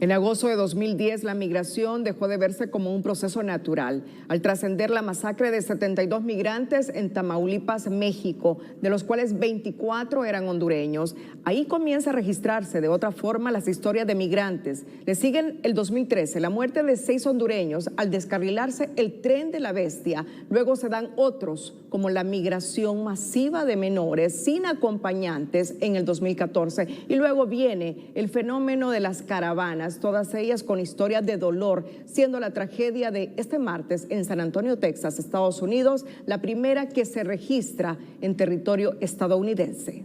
En agosto de 2010, la migración dejó de verse como un proceso natural, al trascender la masacre de 72 migrantes en Tamaulipas, México, de los cuales 24 eran hondureños. Ahí comienza a registrarse de otra forma las historias de migrantes. Le siguen el 2013, la muerte de 6 hondureños al descarrilarse el Tren de la Bestia. Luego se dan otros, como la migración masiva de menores sin acompañantes en el 2014. Y luego viene el fenómeno de las caravanas, todas ellas con historias de dolor, siendo la tragedia de este martes en San Antonio, Texas, Estados Unidos, la primera que se registra en territorio estadounidense.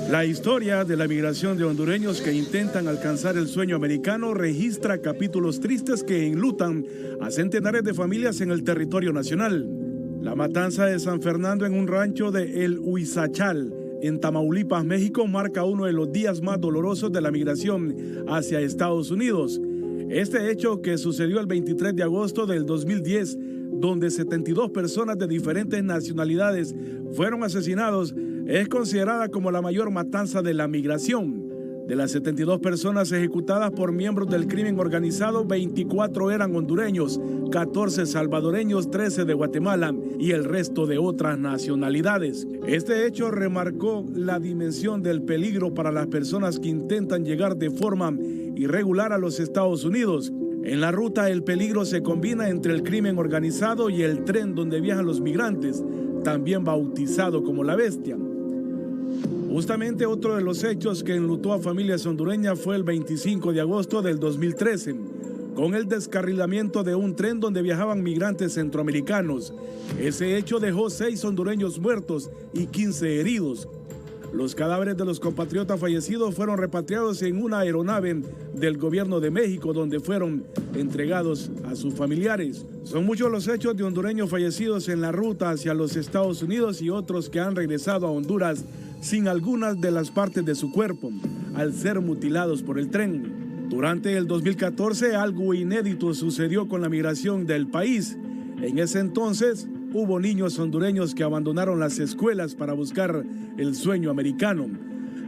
La historia de la migración de hondureños que intentan alcanzar el sueño americano registra capítulos tristes que enlutan a centenares de familias en el territorio nacional. La matanza de San Fernando en un rancho de El Huizachal, en Tamaulipas, México, marca uno de los días más dolorosos de la migración hacia Estados Unidos. Este hecho, que sucedió el 23 de agosto del 2010, donde 72 personas de diferentes nacionalidades fueron asesinados, es considerada como la mayor matanza de la migración. De las 72 personas ejecutadas por miembros del crimen organizado, 24 eran hondureños, 14 salvadoreños, 13 de Guatemala y el resto de otras nacionalidades. Este hecho remarcó la dimensión del peligro para las personas que intentan llegar de forma irregular a los Estados Unidos. En la ruta, el peligro se combina entre el crimen organizado y el tren donde viajan los migrantes, también bautizado como La Bestia. Justamente otro de los hechos que enlutó a familias hondureñas fue el 25 de agosto del 2013, con el descarrilamiento de un tren donde viajaban migrantes centroamericanos. Ese hecho dejó 6 hondureños muertos y 15 heridos. Los cadáveres de los compatriotas fallecidos fueron repatriados en una aeronave del gobierno de México, donde fueron entregados a sus familiares. Son muchos los hechos de hondureños fallecidos en la ruta hacia los Estados Unidos y otros que han regresado a Honduras sin algunas de las partes de su cuerpo, al ser mutilados por el tren. Durante el 2014, algo inédito sucedió con la migración del país. En ese entonces, hubo niños hondureños que abandonaron las escuelas para buscar el sueño americano.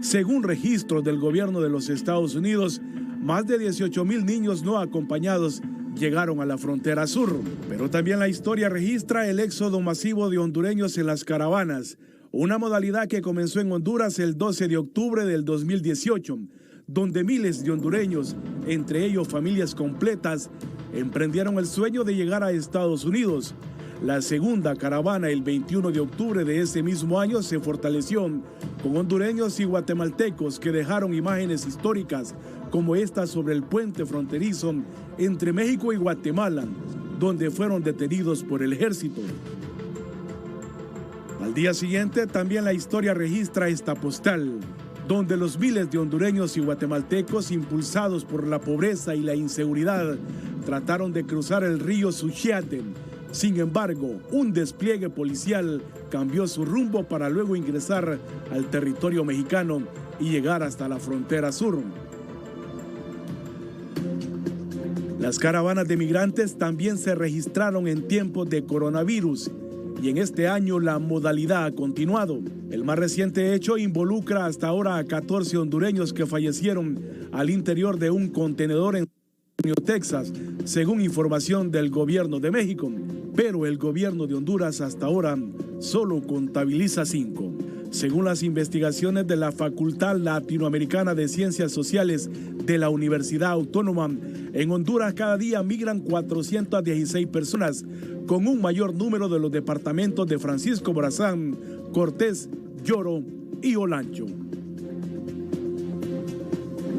Según registros del gobierno de los Estados Unidos, más de 18,000 niños no acompañados llegaron a la frontera sur. Pero también la historia registra el éxodo masivo de hondureños en las caravanas, una modalidad que comenzó en Honduras el 12 de octubre del 2018, donde miles de hondureños, entre ellos familias completas, emprendieron el sueño de llegar a Estados Unidos. La segunda caravana, el 21 de octubre de ese mismo año, se fortaleció con hondureños y guatemaltecos que dejaron imágenes históricas como esta sobre el puente fronterizo entre México y Guatemala, donde fueron detenidos por el ejército. Al día siguiente, también la historia registra esta postal, donde los miles de hondureños y guatemaltecos, impulsados por la pobreza y la inseguridad, trataron de cruzar el río Suchiate. Sin embargo, un despliegue policial cambió su rumbo para luego ingresar al territorio mexicano y llegar hasta la frontera sur. Las caravanas de migrantes también se registraron en tiempos de coronavirus, y en este año la modalidad ha continuado. El más reciente hecho involucra hasta ahora a 14 hondureños que fallecieron al interior de un contenedor en Texas, según información del gobierno de México. Pero el gobierno de Honduras hasta ahora solo contabiliza 5. Según las investigaciones de la Facultad Latinoamericana de Ciencias Sociales de la Universidad Autónoma, en Honduras cada día migran 416 personas, con un mayor número de los departamentos de Francisco Morazán, Cortés, Lloro y Olancho.